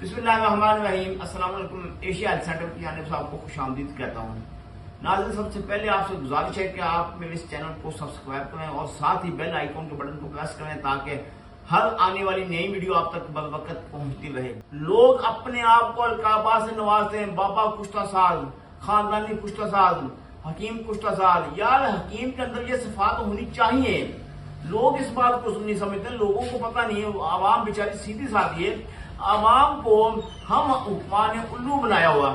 बिस्मिल्लाहिर्रहमानिर्रहीम। अस्सलाम वालेकुम। एशिया हेल्थ सेंटर की जानिब से आपको खुशामदीद कहता हूँ। नाज़रीन, सबसे पहले आपसे गुजारिश है कि आप मेरे इस चैनल को सब्सक्राइब करें और साथ ही बेल आइकॉन के बटन को प्रेस करें ताकि हर आने वाली नई वीडियो आप तक बर वक्त पहुंचती रहे। लोग अपने आप को अलकाबा से नवाजते हैं, बाबा कुश्ता साज, खानदानी कुश्ता साज, हकीम कुश्ता साज। यार, हकीम के अंदर ये सिफात होनी चाहिए। लोग इस बात को नहीं समझते, लोगों को पता नहीं है। आवाम बेचारी सीधी साधी है। आवाम को हम हुक्मा ने उल्लू बनाया हुआ।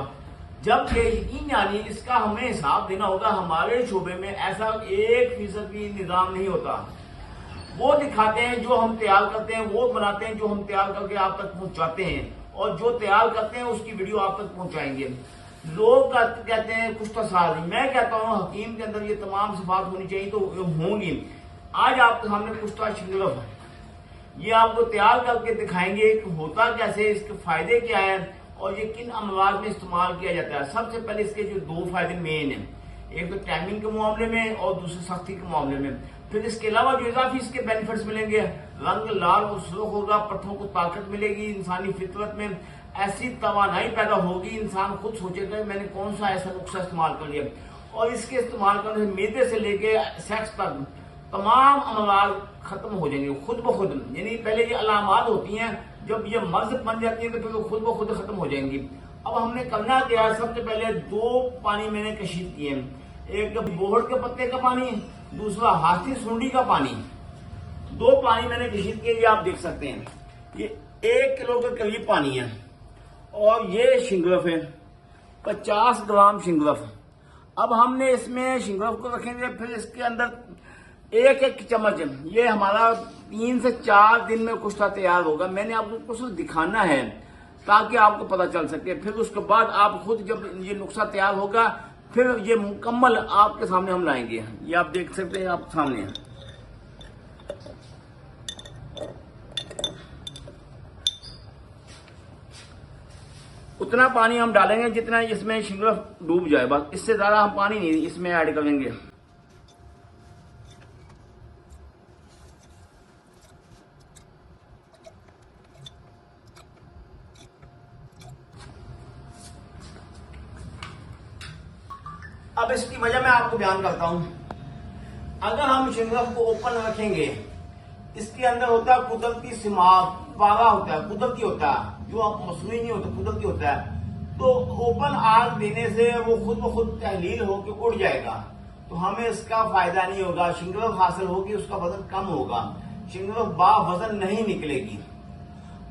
जब ये यकीन यानी इसका हमें हिसाब देना होगा। हमारे शोबे में ऐसा 1% भी निजाम नहीं होता। वो दिखाते हैं जो हम तैयार करते हैं, वो बनाते हैं जो हम तैयार करके आप तक पहुंचाते हैं, और जो तैयार करते हैं उसकी वीडियो आप तक पहुंचाएंगे। लोग कहते हैं कुश्ता साज, मैं कहता हूं हकीम के अंदर ये तमाम सिफात होनी चाहिए तो होंगी। आज आपके सामने कुश्ता शिंगरफ, ये आपको तैयार करके दिखाएंगे कि होता कैसे, इसके फायदे क्या है और ये किन अमराज में इस्तेमाल किया जाता है। सबसे पहले इसके जो 2 फायदे मेन हैं, एक तो टाइमिंग के मामले में और दूसरे सख्ती के मामले में। फिर इसके अलावा जो इजाफी इसके बेनिफिट्स मिलेंगे, रंग लाल और सुर्ख होगा, पट्टों को ताकत मिलेगी, इंसानी फितरत में ऐसी तवानाई पैदा होगी, इंसान खुद सोचेगा मैंने कौन सा ऐसा नुस्खा इस्तेमाल कर लिया। और इसके इस्तेमाल करने से मैदे से लेके सेक्स तक तमाम अमराज खत्म हो जाएंगे खुद ब खुद। यानी पहले ये अलामात होती हैं, जब ये मर्ज बन जाती है तो फिर वो खुद ब खुद खत्म हो जाएंगी। अब हमने करना क्या है, सबसे पहले 2 पानी मैंने कशीद किए हैं। एक बोहड़ के पत्ते का पानी, दूसरा हाथी सूंडी का पानी। 2 पानी मैंने कशीद किए, ये आप देख सकते हैं। ये 1 किलो के करीब पानी है और ये शिंगरफ है, 50 ग्राम शिंगरफ। अब हमने इसमें शिंगरफ को रखेंगे, फिर इसके अंदर 1 चम्मच, ये हमारा 3 से 4 दिन में कुश्ता तैयार होगा। मैंने आपको कुछ दिखाना है ताकि आपको पता चल सके। फिर उसके बाद आप खुद जब ये नुस्खा तैयार होगा फिर ये मुकम्मल आपके सामने हम लाएंगे। ये आप देख सकते हैं, आप सामने है। उतना पानी हम डालेंगे जितना इसमें शिंगरफ डूब जाए, बस इससे ज्यादा हम पानी नहीं इसमें ऐड करेंगे। अब इसकी वजह मैं आपको बयान करता हूं। अगर हम शिंगरफ को ओपन रखेंगे, इसके अंदर होता है कुदरती सिमाग, पारा होता है, कुदरती होता है, जो आप मसनूई नहीं होता, कुदरती होता है। तो ओपन आग देने से वो खुद ब खुद तहलील होकर उड़ जाएगा, तो हमें इसका फायदा नहीं होगा। शिंगरफ हासिल होगी, उसका वजन कम होगा, शिंगरफ बा वजन नहीं निकलेगी।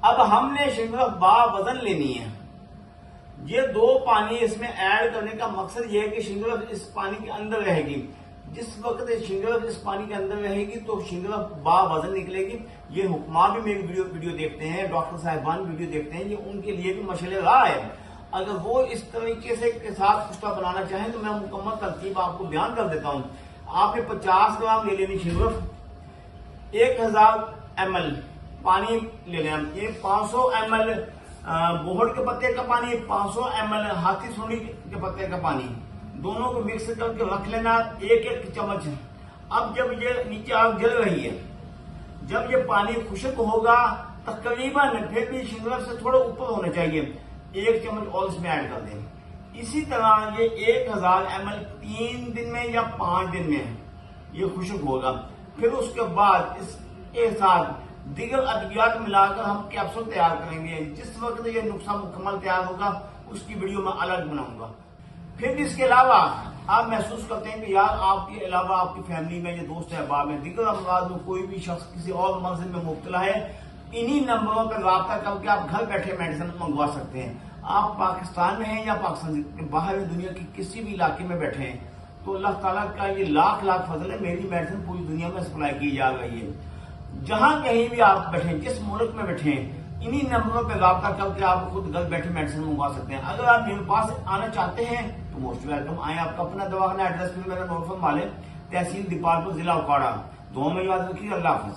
अब हमने शिंगरफ बा वजन लेनी है। ये 2 पानी इसमें ऐड करने का मकसद ये है कि शिंगरफ इस पानी के अंदर रहेगी। जिस वक्त शिंगरफ इस पानी के अंदर रहेगी तो शिंगरफ बा वजन निकलेगी। ये हुक्मा भी मेरी वीडियो देखते हैं, डॉक्टर साहिबान वीडियो देखते हैं, ये उनके लिए भी मशले राह है। अगर वो इस तरीके से के साथ कुश्ता बनाना चाहें तो मैं मुकम्मल तरकीब आपको बयान कर देता हूँ। आपने 50 ग्राम ले लेनी शिंगरफ, 1000 ml पानी ले लेना, ये 500 ml बोहड़ के पत्ते का पानी, 500 ml हाथी सूंडी के पत्ते का पानी, दोनों को मिक्स करके रख लेना, 1 चम्मच। अब जब ये नीचे आग जल रही है, जब ये पानी खुश्क होगा तकरीबन, फिर भी शिंगरफ से थोड़ा ऊपर होना चाहिए, 1 चम्मच और इसमें ऐड कर दें। इसी तरह ये 1000 ml 3 दिन में या 5 दिन में ये खुश्क होगा। फिर उसके बाद इसके साथ दीगर अद्वियात मिलाकर हम कैप्सूल तैयार करेंगे। जिस वक्त ये नुस्खा मुकम्मल तैयार होगा उसकी वीडियो मैं अलग बनाऊंगा। फिर इसके अलावा आप महसूस करते हैं कि यार आपके अलावा आपकी फैमिली में, ये दोस्त अहबाब में, दीगर अमराज में कोई भी शख्स किसी और मर्ज में मुब्तला है, इन्हीं नंबरों पर राब्ता करके आप घर बैठे मेडिसिन मंगवा सकते हैं। आप पाकिस्तान में हैं या पाकिस्तान के बाहर दुनिया के किसी भी इलाके में बैठे हैं तो अल्लाह ताला का ये लाख फजल है, मेरी मेडिसिन पूरी दुनिया में सप्लाई की जा रही है। जहां कहीं भी आप बैठे, जिस मुल्क में बैठे, इन्हीं नंबरों पर राब्ता करके आप खुद घर बैठे मेडिसिन मंगवा सकते हैं। अगर आप मेरे पास आना चाहते हैं तो मोस्ट वेलकम आए। आपका अपना दवाखाना एड्रेस मेरा नोट फरमा लें, तहसील दीपालपुर, जिला उकाड़ा। दुआ में याद रखिए। अल्लाह हाफिज।